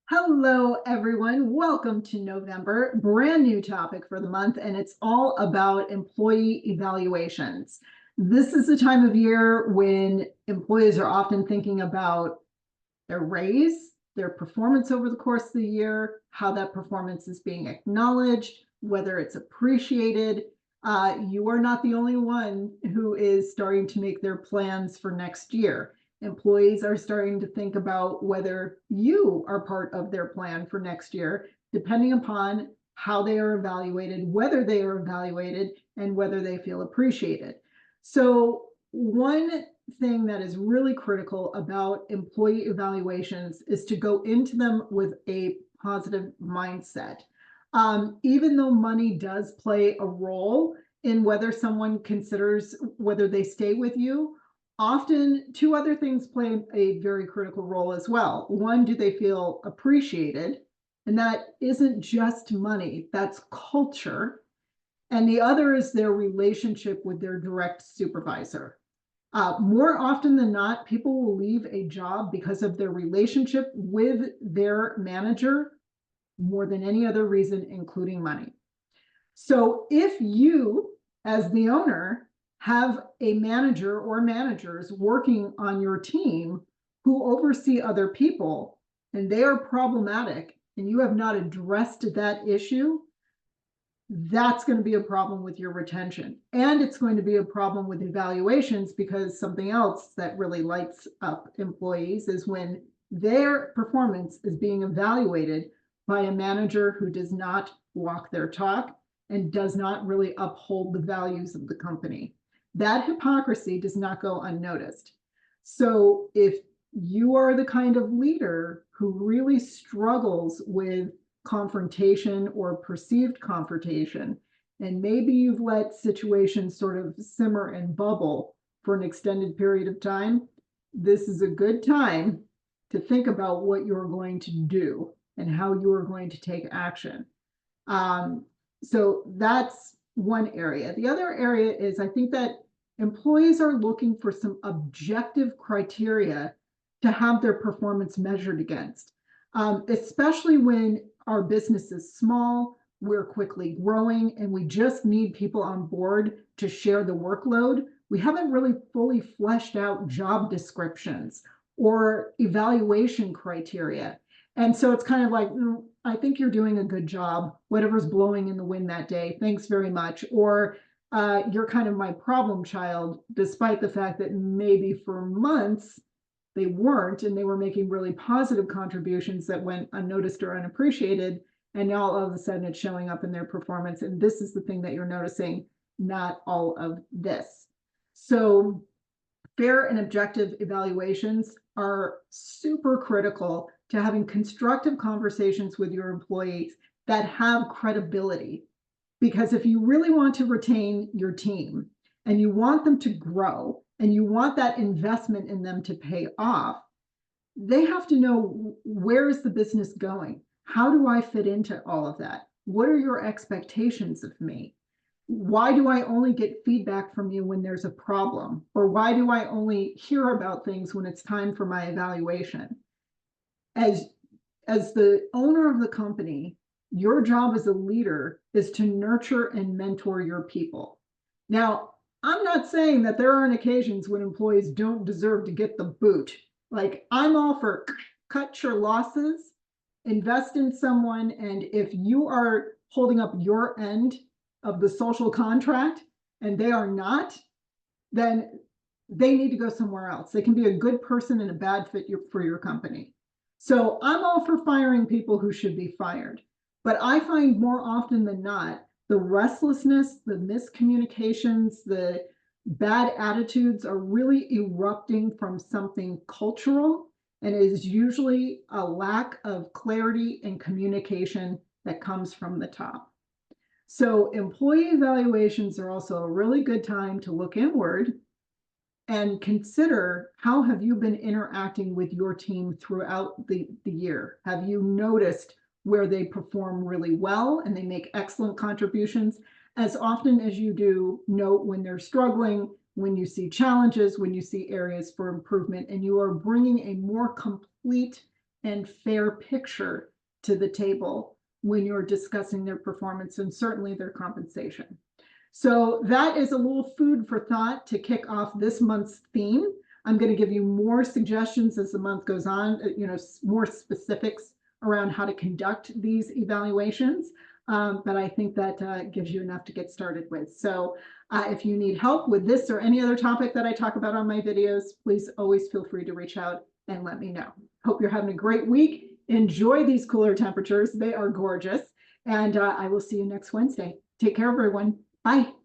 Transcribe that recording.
Hello, everyone. Welcome to November. Brand new topic for the month, and it's all about employee evaluations. This is the time of year when employees are often thinking about their raise, their performance over the course of the year, how that performance is being acknowledged, whether it's appreciated. You are not the only one who is starting to make their plans for next year. Employees are starting to think about whether you are part of their plan for next year, depending upon how they are evaluated, whether they are evaluated, and whether they feel appreciated. So one thing that is really critical about employee evaluations is to go into them with a positive mindset. Even though money does play a role in whether someone considers whether they stay with you, often two other things play a very critical role as well. One, do they feel appreciated? And that isn't just money, that's culture. And the other is their relationship with their direct supervisor. More often than not, people will leave a job because of their relationship with their manager more than any other reason, including money. So if you, as the owner, have a manager or managers working on your team who oversee other people and they are problematic and you have not addressed that issue, that's going to be a problem with your retention. And it's going to be a problem with evaluations, because something else that really lights up employees is when their performance is being evaluated by a manager who does not walk their talk and does not really uphold the values of the company. That hypocrisy does not go unnoticed. So if you are the kind of leader who really struggles with confrontation or perceived confrontation, and maybe you've let situations sort of simmer and bubble for an extended period of time, this is a good time to think about what you're going to do and how you are going to take action. So that's one area. The other area is, I think that employees are looking for some objective criteria to have their performance measured against, especially when our business is small, we're quickly growing, and we just need people on board to share the workload. We haven't really fully fleshed out job descriptions or evaluation criteria. And so it's kind of like, I think you're doing a good job, whatever's blowing in the wind that day, thanks very much. Or you're kind of my problem child, despite the fact that maybe for months they weren't, and they were making really positive contributions that went unnoticed or unappreciated. And now all of a sudden it's showing up in their performance. And this is the thing that you're noticing, not all of this. So fair and objective evaluations are super critical to having constructive conversations with your employees that have credibility. Because if you really want to retain your team and you want them to grow and you want that investment in them to pay off, they have to know, where is the business going? How do I fit into all of that? What are your expectations of me? Why do I only get feedback from you when there's a problem? Or why do I only hear about things when it's time for my evaluation? As the owner of the company, your job as a leader is to nurture and mentor your people. Now, I'm not saying that there aren't occasions when employees don't deserve to get the boot. Like, I'm all for cut your losses, invest in someone, and if you are holding up your end of the social contract and they are not, then they need to go somewhere else. They can be a good person and a bad fit for your company. So I'm all for firing people who should be fired. But I find more often than not, the restlessness, the miscommunications, the bad attitudes are really erupting from something cultural, and it is usually a lack of clarity and communication that comes from the top. So employee evaluations are also a really good time to look inward and consider, how have you been interacting with your team throughout the year? Have you noticed where they perform really well and they make excellent contributions? As often as you do, note when they're struggling, when you see challenges, when you see areas for improvement, and you are bringing a more complete and fair picture to the table when you're discussing their performance and certainly their compensation. So that is a little food for thought to kick off this month's theme. I'm going to give you more suggestions as the month goes on, more specifics around how to conduct these evaluations. But I think that gives you enough to get started with. So if you need help with this or any other topic that I talk about on my videos, please always feel free to reach out and let me know. Hope you're having a great week. Enjoy these cooler temperatures. They are gorgeous. And I will see you next Wednesday. Take care, everyone. Bye.